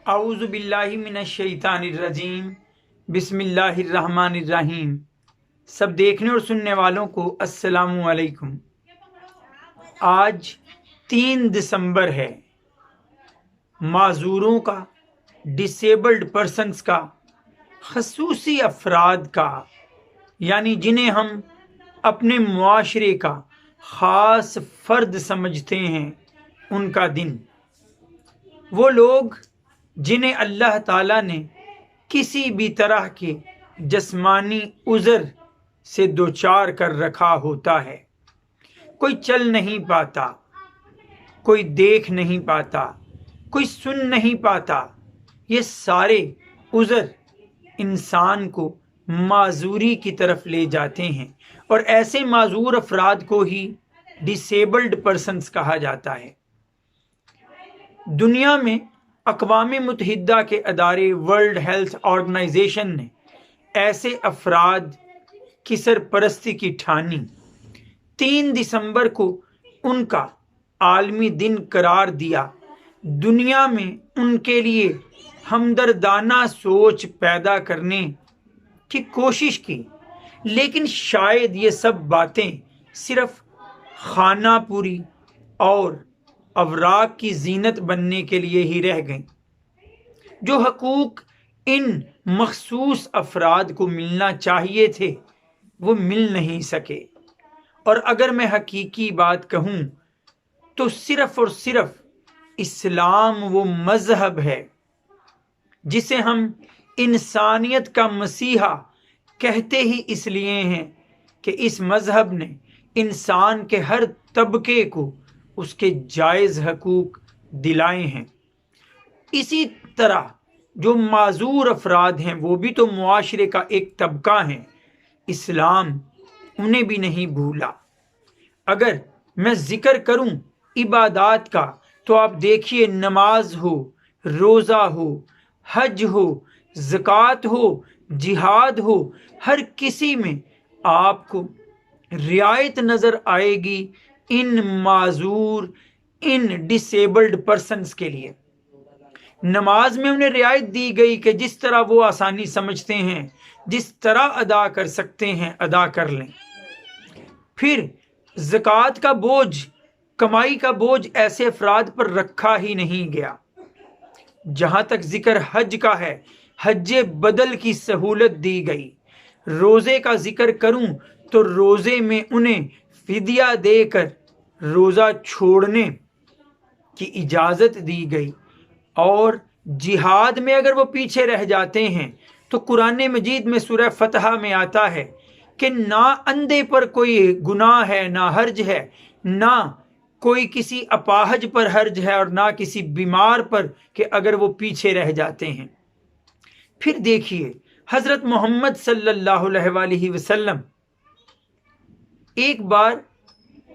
اعوذ باللہ من الشیطان الرجیم، بسم اللہ الرحمن الرحیم۔ سب دیکھنے اور سننے والوں کو السلام علیکم۔ آج 3 دسمبر ہے، معذوروں کا، ڈسیبلڈ پرسنز کا، خصوصی افراد کا، یعنی جنہیں ہم اپنے معاشرے کا خاص فرد سمجھتے ہیں، ان کا دن۔ وہ لوگ جنہیں اللہ تعالیٰ نے کسی بھی طرح کے جسمانی عذر سے دوچار کر رکھا ہوتا ہے، کوئی چل نہیں پاتا، کوئی دیکھ نہیں پاتا، کوئی سن نہیں پاتا، یہ سارے عذر انسان کو معذوری کی طرف لے جاتے ہیں، اور ایسے معذور افراد کو ہی ڈسیبلڈ پرسنز کہا جاتا ہے۔ دنیا میں اقوام متحدہ کے ادارے ورلڈ ہیلتھ آرگنائزیشن نے ایسے افراد کی سرپرستی کی ٹھانی۔ 3 دسمبر کو ان کا عالمی دن قرار دیا، دنیا میں ان کے لیے ہمدردانہ سوچ پیدا کرنے کی کوشش کی، لیکن شاید یہ سب باتیں صرف خانہ پوری اور اوراق کی زینت بننے کے لیے ہی رہ گئیں۔ جو حقوق ان مخصوص افراد کو ملنا چاہیے تھے وہ مل نہیں سکے، اور اگر میں حقیقی بات کہوں تو صرف اور صرف اسلام وہ مذہب ہے جسے ہم انسانیت کا مسیحا کہتے ہی اس لیے ہیں کہ اس مذہب نے انسان کے ہر طبقے کو اس کے جائز حقوق دلائے ہیں۔ اسی طرح جو معذور افراد ہیں وہ بھی تو معاشرے کا ایک طبقہ ہیں، اسلام انہیں بھی نہیں بھولا۔ اگر میں ذکر کروں عبادات کا تو آپ دیکھیے، نماز ہو، روزہ ہو، حج ہو، زکوٰۃ ہو، جہاد ہو، ہر کسی میں آپ کو رعایت نظر آئے گی ان معذور، ان ڈسیبلڈ پرسنز کے لیے۔ نماز میں انہیں رعایت دی گئی کہ جس طرح وہ آسانی سمجھتے ہیں، جس طرح ادا کر سکتے ہیں ادا کر لیں۔ پھر زکوٰۃ کا بوجھ، کمائی کا بوجھ ایسے افراد پر رکھا ہی نہیں گیا۔ جہاں تک ذکر حج کا ہے، حج بدل کی سہولت دی گئی۔ روزے کا ذکر کروں تو روزے میں انہیں فدیہ دے کر روزہ چھوڑنے کی اجازت دی گئی، اور جہاد میں اگر وہ پیچھے رہ جاتے ہیں تو قرآن مجید میں سورہ فتح میں آتا ہے کہ نہ اندھے پر کوئی گناہ ہے، نہ حرج ہے، نہ کوئی کسی اپاہج پر حرج ہے، اور نہ کسی بیمار پر کہ اگر وہ پیچھے رہ جاتے ہیں۔ پھر دیکھیے، حضرت محمد صلی اللہ علیہ وآلہ وسلم ایک بار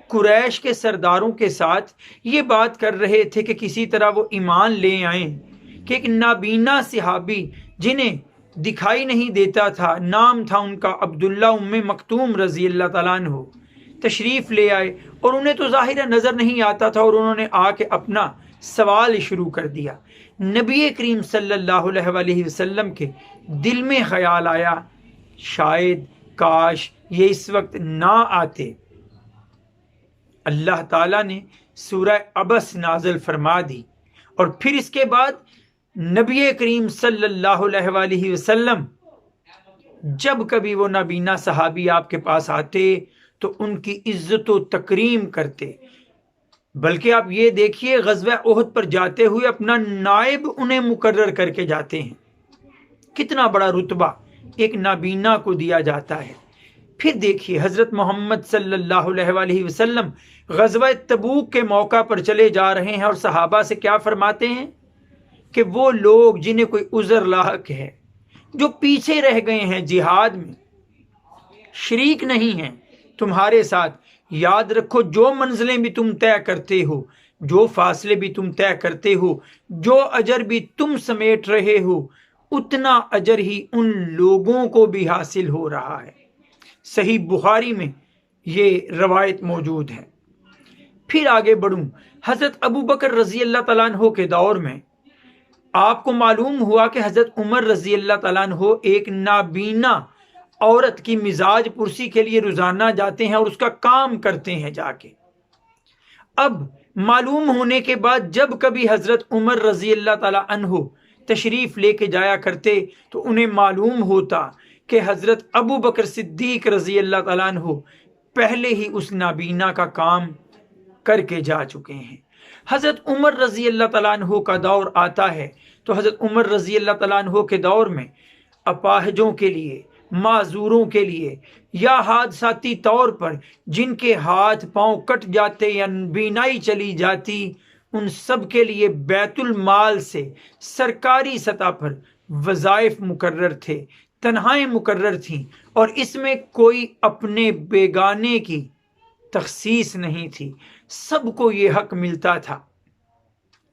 قریش کے سرداروں کے ساتھ یہ بات کر رہے تھے کہ کسی طرح وہ ایمان لے آئیں کہ ایک نابینا صحابی جنہیں دکھائی نہیں دیتا تھا، نام تھا ان کا عبداللہ ام مکتوم رضی اللہ تعالیٰ عنہ، تشریف لے آئے، اور انہیں تو ظاہر نظر نہیں آتا تھا، اور انہوں نے آ کے اپنا سوال شروع کر دیا۔ نبی کریم صلی اللہ علیہ وآلہ وسلم کے دل میں خیال آیا، شاید کاش یہ اس وقت نہ آتے۔ اللہ تعالیٰ نے سورہ عبس نازل فرما دی، اور پھر اس کے بعد نبی کریم صلی اللہ علیہ وآلہ وسلم جب کبھی وہ نابینا صحابی آپ کے پاس آتے تو ان کی عزت و تکریم کرتے، بلکہ آپ یہ دیکھیے غزوہ احد پر جاتے ہوئے اپنا نائب انہیں مقرر کر کے جاتے ہیں۔ کتنا بڑا رتبہ ایک نابینا کو دیا جاتا ہے۔ پھر دیکھیے، حضرت محمد صلی اللہ علیہ وآلہ وسلم غزوہ تبوک کے موقع پر چلے جا رہے ہیں، اور صحابہ سے کیا فرماتے ہیں کہ وہ لوگ جنہیں کوئی عذر لاحق ہے، جو پیچھے رہ گئے ہیں، جہاد میں شریک نہیں ہیں تمہارے ساتھ، یاد رکھو جو منزلیں بھی تم طے کرتے ہو، جو فاصلے بھی تم طے کرتے ہو، جو اجر بھی تم سمیٹ رہے ہو، اتنا اجر ہی ان لوگوں کو بھی حاصل ہو رہا ہے۔ صحیح بخاری میں یہ روایت موجود ہے۔ پھر آگے بڑھوں، حضرت ابو بکر رضی اللہ تعالیٰ عنہ کے دور میں آپ کو معلوم ہوا کہ حضرت عمر رضی اللہ تعالیٰ عنہ ایک نابینا عورت کی مزاج پرسی کے لیے روزانہ جاتے ہیں اور اس کا کام کرتے ہیں جا کے۔ اب معلوم ہونے کے بعد جب کبھی حضرت عمر رضی اللہ تعالیٰ عنہ تشریف لے کے جایا کرتے تو انہیں معلوم ہوتا کہ حضرت ابو بکر صدیق رضی اللہ تعالیٰ عنہ پہلے ہی اس نابینا کا کام کر کے جا چکے ہیں۔ حضرت عمر رضی اللہ تعالیٰ عنہ کا دور آتا ہے تو حضرت عمر رضی اللہ تعالیٰ عنہ کے دور میں اپاہجوں کے لیے، معذوروں کے لیے، یا حادثاتی طور پر جن کے ہاتھ پاؤں کٹ جاتے یا بینائی چلی جاتی، ان سب کے لیے بیت المال سے سرکاری سطح پر وظائف مقرر تھے، تنخواہیں مقرر تھیں، اور اس میں کوئی اپنے بیگانے کی تخصیص نہیں تھی، سب کو یہ حق ملتا تھا۔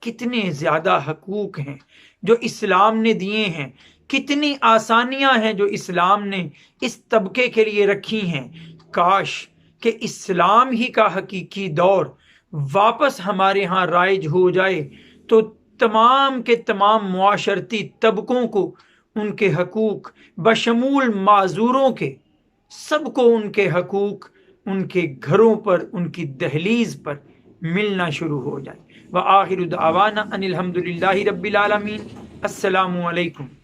کتنے زیادہ حقوق ہیں جو اسلام نے دیے ہیں، کتنی آسانیاں ہیں جو اسلام نے اس طبقے کے لیے رکھی ہیں۔ کاش کہ اسلام ہی کا حقیقی دور واپس ہمارے ہاں رائج ہو جائے تو تمام کے تمام معاشرتی طبقوں کو ان کے حقوق بشمول معذوروں کے، سب کو ان کے حقوق ان کے گھروں پر، ان کی دہلیز پر ملنا شروع ہو جائے۔ وآخر دعوانا ان الحمد للہ رب العالمین۔ السلام علیکم۔